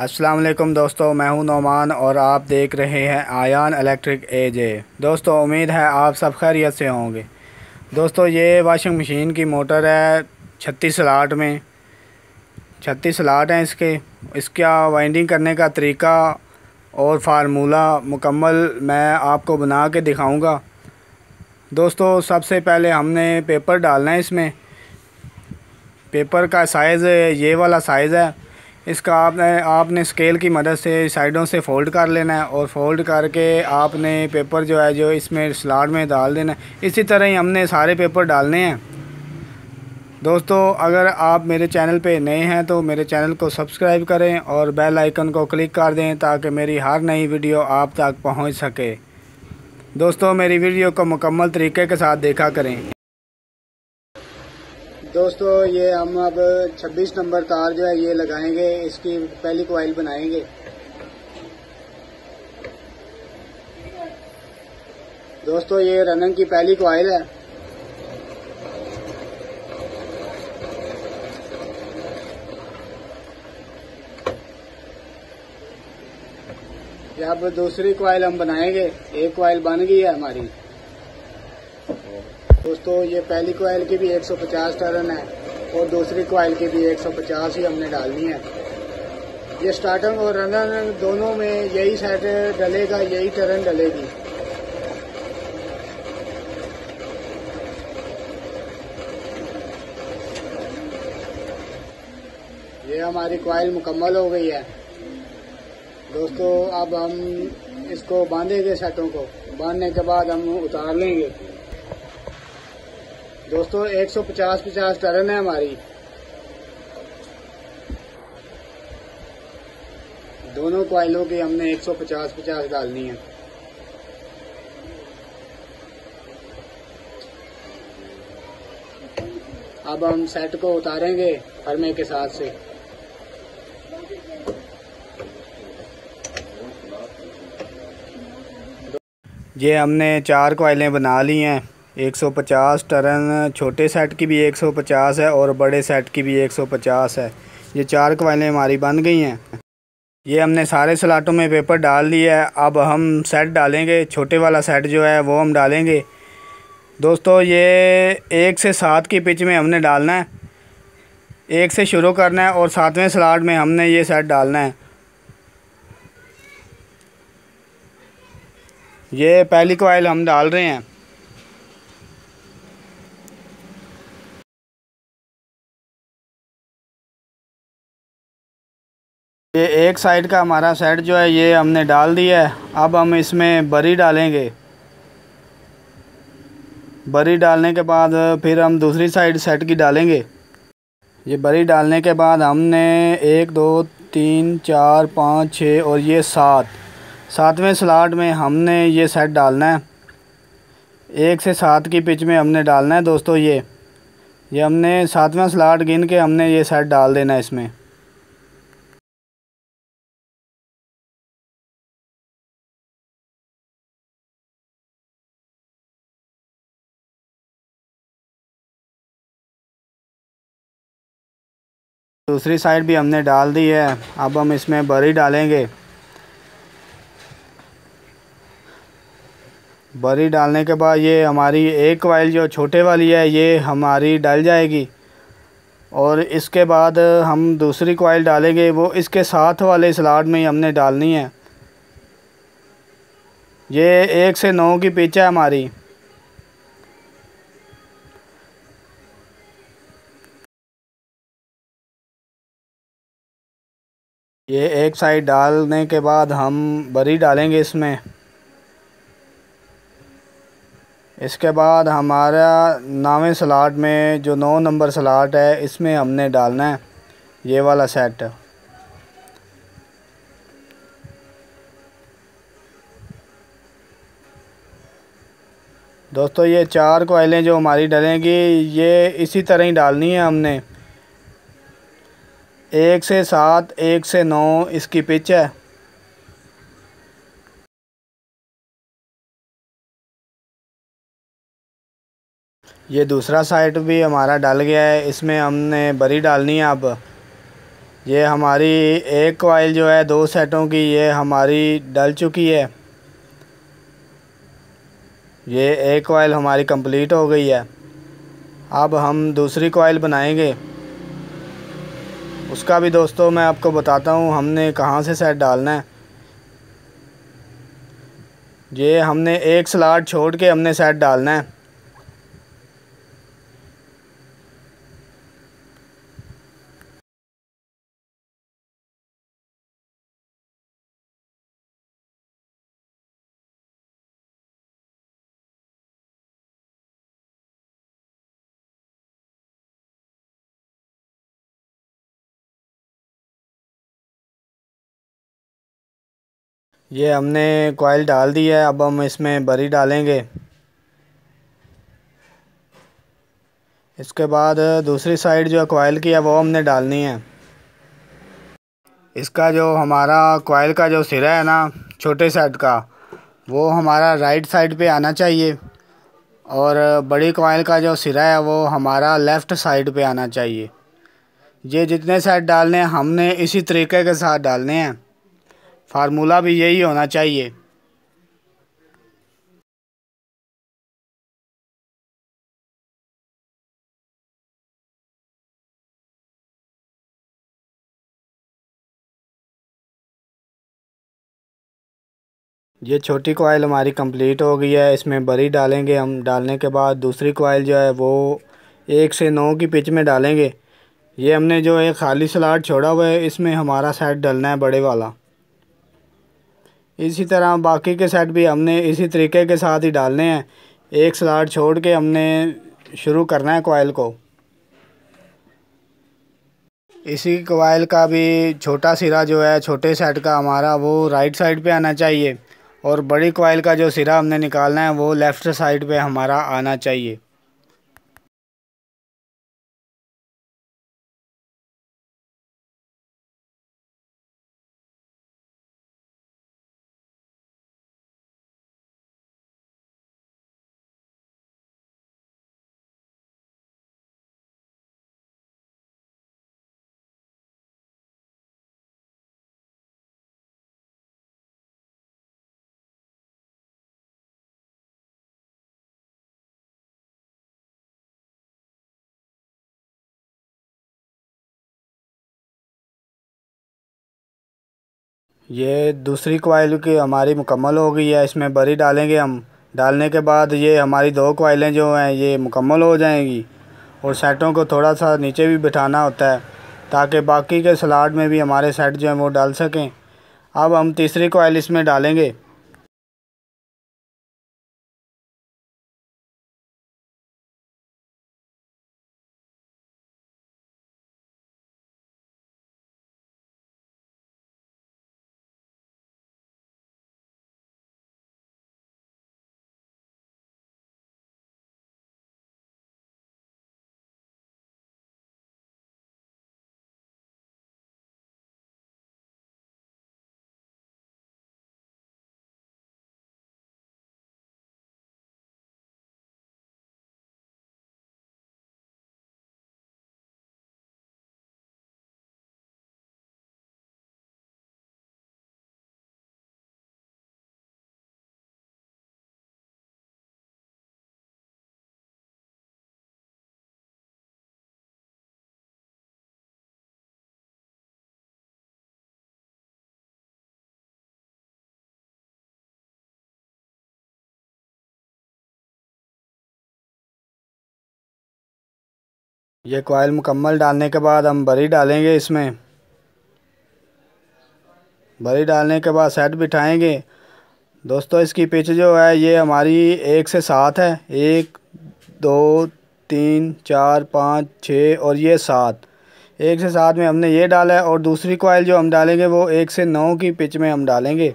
अस्सलाम वालेकुम दोस्तों, मैं हूं नौमान और आप देख रहे हैं आयान इलेक्ट्रिक एजे। दोस्तों, उम्मीद है आप सब खैरियत से होंगे। दोस्तों, ये वॉशिंग मशीन की मोटर है 36 स्लॉट में। 36 स्लॉट हैं इसका वाइंडिंग करने का तरीका और फार्मूला मुकम्मल मैं आपको बना के दिखाऊंगा। दोस्तों, सबसे पहले हमने पेपर डालना है इसमें। पेपर का साइज़ ये वाला साइज़ है। इसका आपने स्केल की मदद से साइडों से फ़ोल्ड कर लेना है और फ़ोल्ड करके आपने पेपर जो है जो इसमें स्लॉट में डाल देना है। इसी तरह ही हमने सारे पेपर डालने हैं। दोस्तों, अगर आप मेरे चैनल पे नए हैं तो मेरे चैनल को सब्सक्राइब करें और बेल आइकन को क्लिक कर दें ताकि मेरी हर नई वीडियो आप तक पहुंच सके। दोस्तों, मेरी वीडियो को मुकम्मल तरीके के साथ देखा करें। दोस्तों, ये हम अब 26 नंबर तार जो है ये लगाएंगे, इसकी पहली कॉइल बनाएंगे। दोस्तों, ये रनिंग की पहली कॉइल है। ये अब दूसरी कॉइल हम बनाएंगे। एक कॉइल बन गई है हमारी। दोस्तों, ये पहली कॉइल की भी 150 टर्न है और दूसरी कॉइल की भी 150 ही हमने डालनी है। ये स्टार्टिंग और रनर दोनों में यही सेट डलेगा, यही टर्न डलेगी। ये हमारी कॉइल मुकम्मल हो गई है। दोस्तों, अब हम इसको बांधेंगे सेटों को। बांधने के बाद हम उतार लेंगे। दोस्तों, 150 टर्न है हमारी। दोनों कॉइलों की हमने 150 डालनी है। अब हम सेट को उतारेंगे फरमे के साथ से। ये हमने 4 कॉइलें बना ली हैं। 150 टर्न छोटे सेट की भी 150 है और बड़े सेट की भी 150 है। ये 4 कॉइलें हमारी बन गई हैं। ये हमने सारे स्लॉटों में पेपर डाल लिया है। अब हम सेट डालेंगे। छोटे वाला सेट जो है वो हम डालेंगे। दोस्तों, ये 1 से 7 की पिच में हमने डालना है। 1 से शुरू करना है और 7वें स्लॉट में हमने ये सेट डालना है। ये पहली कॉइल हम डाल रहे हैं। ये एक साइड का हमारा सेट जो है ये हमने डाल दिया है। अब हम इसमें बरी डालेंगे। बरी डालने के बाद फिर हम दूसरी साइड सेट की डालेंगे। ये बरी डालने के बाद हमने 1 2 3 4 5 6 और ये 7वें स्लॉट में हमने ये सेट डालना है। 1 से 7 की पिच में हमने डालना है। दोस्तों, ये हमने 7वां स्लॉट गिन के हमने ये सेट डाल देना है इसमें। दूसरी साइड भी हमने डाल दी है। अब हम इसमें बरी डालेंगे। बरी डालने के बाद ये हमारी एक कॉइल जो छोटे वाली है ये हमारी डल जाएगी और इसके बाद हम दूसरी कॉइल डालेंगे। वो इसके साथ वाले स्लॉट में ही हमने डालनी है। ये 1 से 9 की पिच है हमारी। ये एक साइड डालने के बाद हम बरी डालेंगे इसमें। इसके बाद हमारा 9वें स्लॉट में जो 9 नंबर स्लॉट है इसमें हमने डालना है ये वाला सेट। दोस्तों, ये 4 कॉइलें जो हमारी डलेंगी ये इसी तरह ही डालनी है हमने। 1 से 7 1 से 9 इसकी पिच है। ये दूसरा साइड भी हमारा डल गया है। इसमें हमने बरी डालनी है। अब ये हमारी एक कॉइल जो है 2 सेटों की ये हमारी डल चुकी है। ये एक कॉइल हमारी कंप्लीट हो गई है। अब हम दूसरी कॉइल बनाएंगे। उसका भी दोस्तों मैं आपको बताता हूँ हमने कहाँ से सेट डालना है। ये हमने एक स्लॉट छोड़ के हमने सेट डालना है। ये हमने कॉइल डाल दी है। अब हम इसमें बरी डालेंगे। इसके बाद दूसरी साइड जो कॉइल की है वो हमने डालनी है। इसका जो हमारा कॉइल का जो सिरा है ना छोटे सेट का, वो हमारा राइट साइड पे आना चाहिए और बड़ी कॉइल का जो सिरा है वो हमारा लेफ़्ट साइड पे आना चाहिए। ये जितने सेट डालने हैं हमने इसी तरीके के साथ डालने हैं। फार्मूला भी यही होना चाहिए। ये छोटी कॉइल हमारी कंप्लीट हो गई है। इसमें बरी डालेंगे हम। डालने के बाद दूसरी कॉइल जो है वो 1 से 9 की पिच में डालेंगे। ये हमने जो एक खाली स्लॉट छोड़ा हुआ है इसमें हमारा सेट डलना है बड़े वाला। इसी तरह बाकी के सेट भी हमने इसी तरीके के साथ ही डालने हैं। एक स्लॉट छोड़ के हमने शुरू करना है कॉइल को। इसी कॉइल का भी छोटा सिरा जो है छोटे सेट का हमारा वो राइट साइड पे आना चाहिए और बड़ी कॉइल का जो सिरा हमने निकालना है वो लेफ़्ट साइड पे हमारा आना चाहिए। ये दूसरी कॉइल की हमारी मुकम्मल हो गई है। इसमें बरी डालेंगे हम। डालने के बाद ये हमारी 2 कॉइलें जो हैं ये मुकम्मल हो जाएंगी। और सेटों को थोड़ा सा नीचे भी बिठाना होता है ताकि बाकी के स्लॉट में भी हमारे सेट जो हैं वो डाल सकें। अब हम तीसरी कॉइल इसमें डालेंगे। ये कॉइल मुकम्मल डालने के बाद हम बरी डालेंगे इसमें। बरी डालने के बाद सेट बिठाएंगे। दोस्तों इसकी पिच जो है ये हमारी 1 से 7 है। 1 2 3 4 5 6 और ये 7। 1 से 7 में हमने ये डाला है और दूसरी कॉइल जो हम डालेंगे वो 1 से 9 की पिच में हम डालेंगे।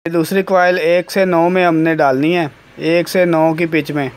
दूसरी कॉइल 1 से 9 में हमने डालनी है। 1 से 9 की पिच में।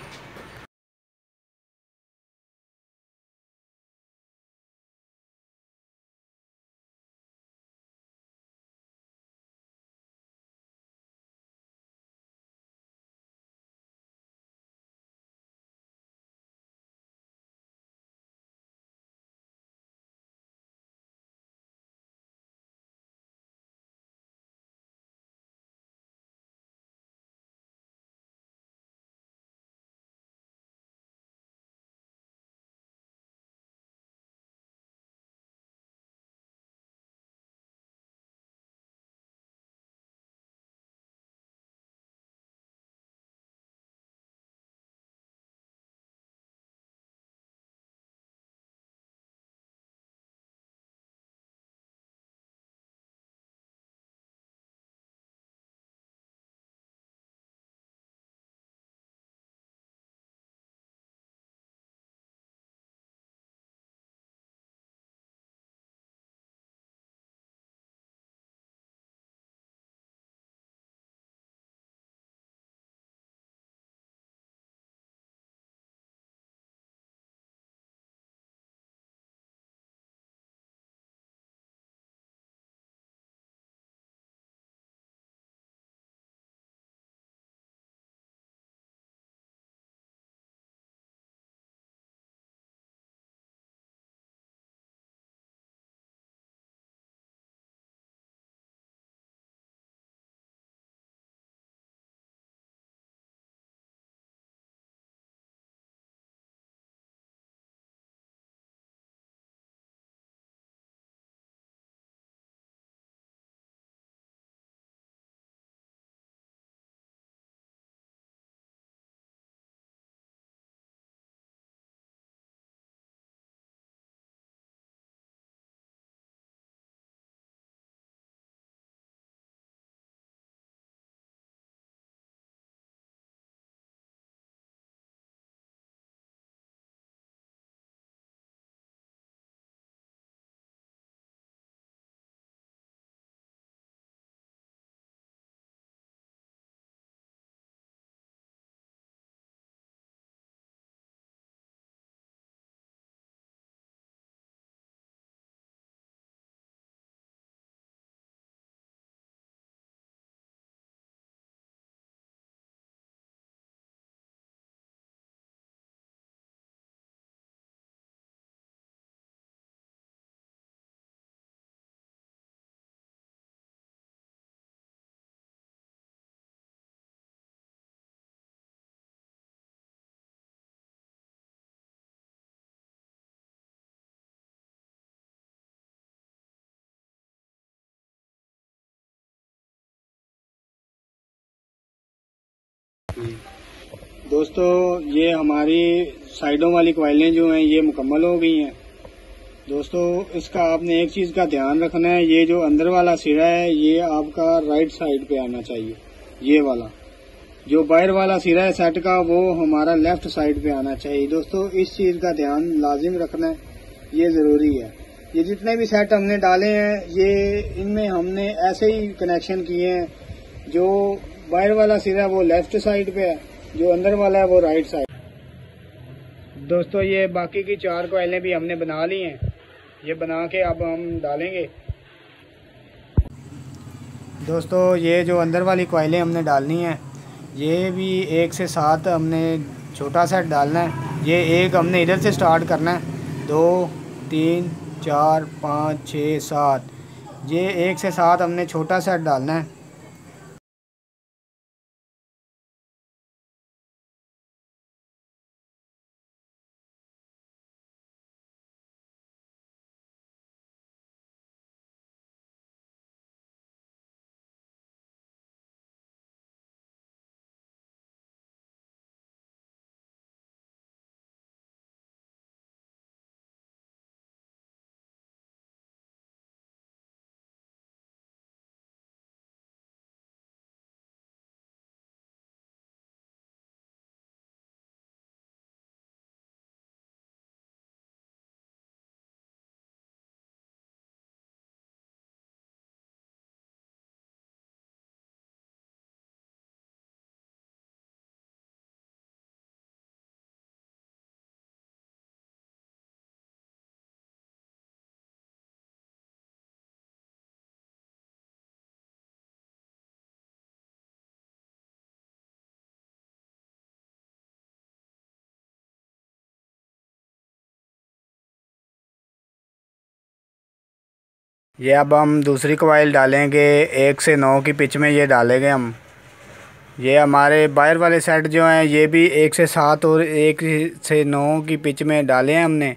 दोस्तों ये हमारी साइडों वाली कॉइलें जो हैं ये मुकम्मल हो गई हैं। दोस्तों इसका आपने एक चीज़ का ध्यान रखना है, ये जो अंदर वाला सिरा है ये आपका राइट साइड पे आना चाहिए। ये वाला जो बाहर वाला सिरा है सेट का वो हमारा लेफ्ट साइड पे आना चाहिए। दोस्तों इस चीज़ का ध्यान लाजिम रखना है, ये ज़रूरी है। ये जितने भी सेट हमने डाले हैं ये इनमें हमने ऐसे ही कनेक्शन किए हैं, जो बाहर वाला सिरा है वो लेफ्ट साइड पे है, जो अंदर वाला है वो राइट साइड। दोस्तों ये बाकी की 4 कॉइलें भी हमने बना ली हैं, ये बना के अब हम डालेंगे। दोस्तों ये जो अंदर वाली कॉइलें हमने डालनी हैं ये भी 1 से 7 हमने छोटा सेट डालना है। ये एक हमने इधर से स्टार्ट करना है, 2 3 4 5 6 7, ये 1 से 7 हमने छोटा सेट डालना है। ये अब हम दूसरी कॉइल डालेंगे, 1 से 9 की पिच में ये डालेंगे हम। ये हमारे बाहर वाले सेट जो हैं ये भी 1 से 7 और 1 से 9 की पिच में डाले हैं हमने,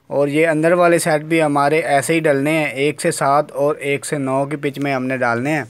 और ये अंदर वाले सेट भी हमारे ऐसे ही डलने हैं, 1 से 7 और 1 से 9 की पिच में हमने डालने हैं।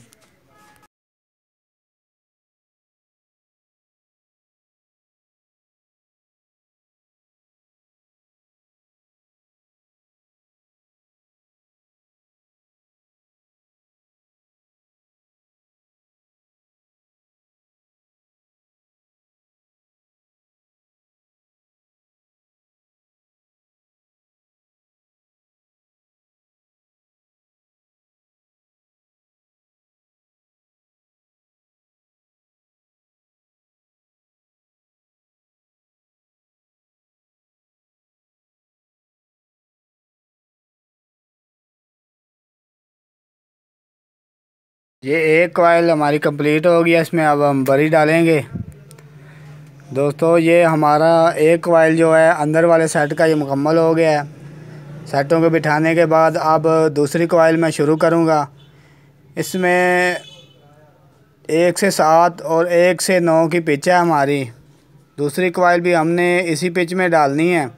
ये एक कॉइल हमारी कंप्लीट हो गया, इसमें अब हम बरी डालेंगे। दोस्तों ये हमारा एक कॉइल जो है अंदर वाले सेट का ये मुकम्मल हो गया है। सेटों को बिठाने के बाद अब दूसरी कॉइल मैं शुरू करूँगा। इसमें 1 से 7 और 1 से 9 की पिच है हमारी। दूसरी कॉइल भी हमने इसी पिच में डालनी है।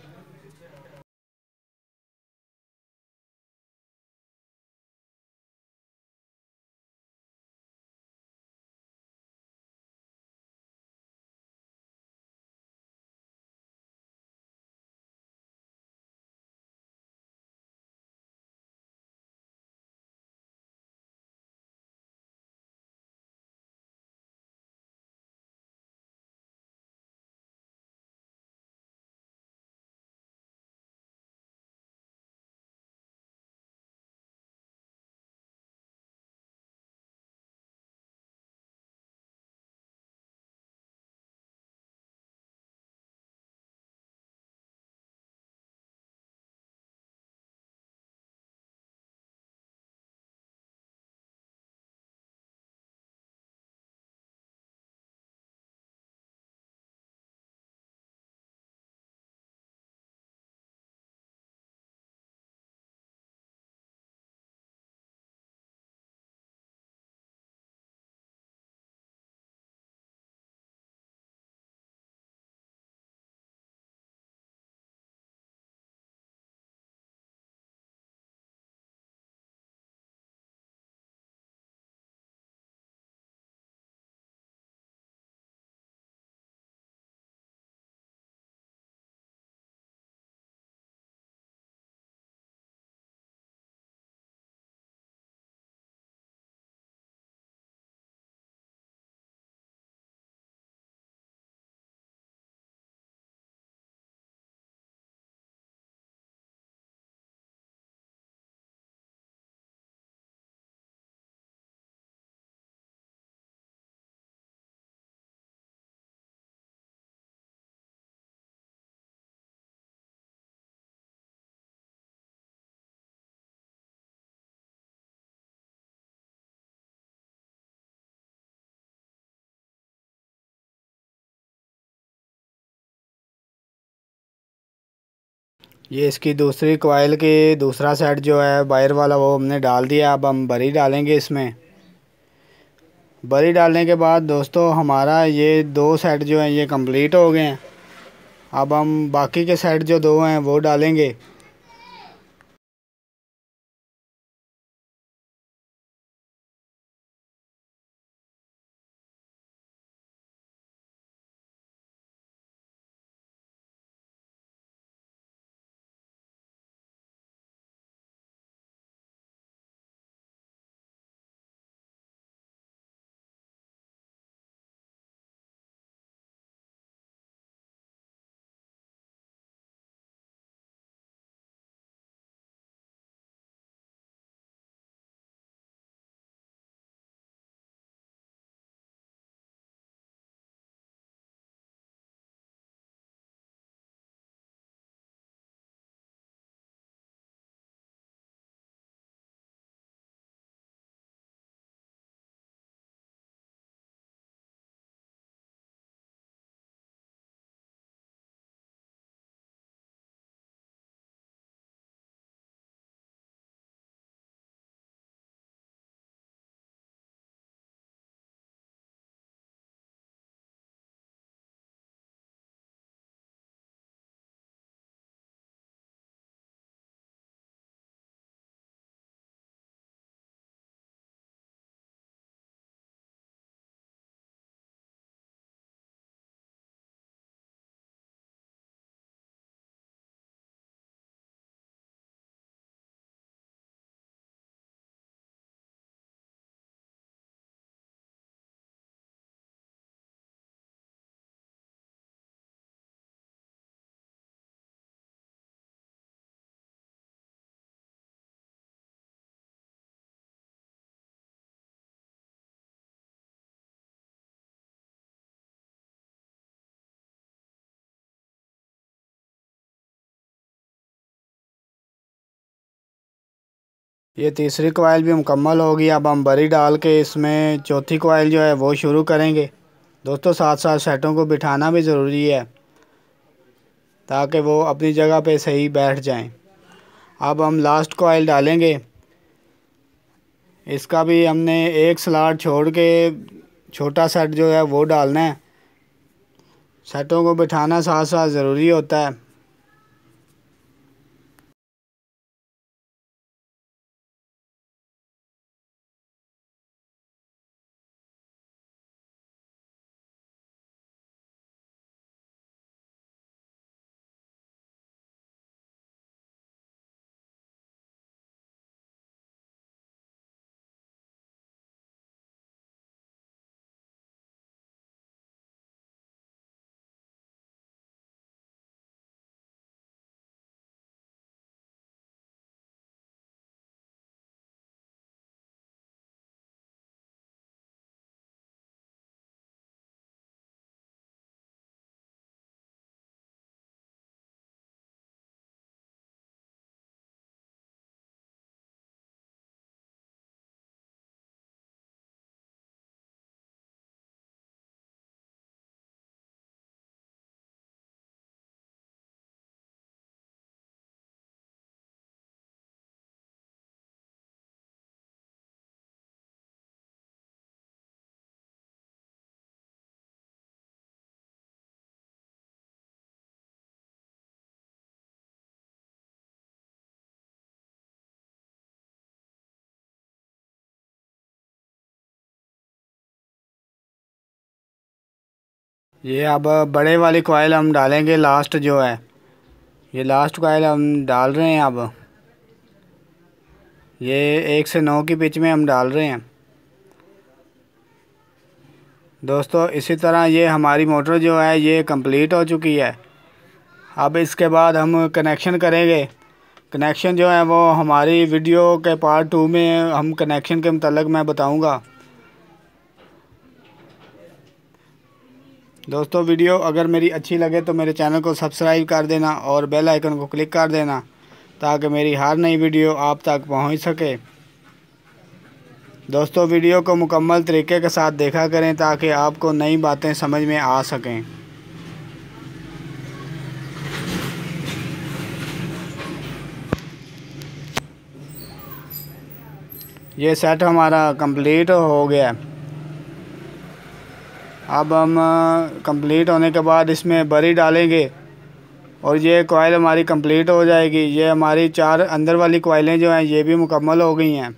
ये इसकी दूसरी कॉइल की दूसरा सेट जो है वायर वाला वो हमने डाल दिया। अब हम बरी डालेंगे इसमें। बरी डालने के बाद दोस्तों हमारा ये 2 सेट जो हैं ये कंप्लीट हो गए हैं। अब हम बाकी के सेट जो 2 हैं वो डालेंगे। ये तीसरी कॉइल भी मुकम्मल होगी। अब हम बरी डाल के इसमें चौथी कॉइल जो है वो शुरू करेंगे। दोस्तों साथ साथ सेटों को बिठाना भी ज़रूरी है ताकि वो अपनी जगह पे सही बैठ जाएं। अब हम लास्ट कॉइल डालेंगे। इसका भी हमने एक स्लॉट छोड़ के छोटा सेट जो है वो डालना है। सेटों को बिठाना साथ साथ ज़रूरी होता है। ये अब बड़े वाली कॉइल हम डालेंगे लास्ट जो है। ये लास्ट कॉइल हम डाल रहे हैं। अब ये 1 से 9 की पिच में हम डाल रहे हैं। दोस्तों इसी तरह ये हमारी मोटर जो है ये कंप्लीट हो चुकी है। अब इसके बाद हम कनेक्शन करेंगे। कनेक्शन जो है वो हमारी वीडियो के पार्ट 2 में हम कनेक्शन के मतलब मैं बताऊंगा। दोस्तों वीडियो अगर मेरी अच्छी लगे तो मेरे चैनल को सब्सक्राइब कर देना और बेल आइकन को क्लिक कर देना ताकि मेरी हर नई वीडियो आप तक पहुंच सके। दोस्तों वीडियो को मुकम्मल तरीके के साथ देखा करें ताकि आपको नई बातें समझ में आ सकें। ये सेट हमारा कंप्लीट हो गया। अब हम कंप्लीट होने के बाद इसमें बरी डालेंगे और ये कॉइल हमारी कंप्लीट हो जाएगी। ये हमारी 4 अंदर वाली कॉइलें जो हैं ये भी मुकम्मल हो गई हैं।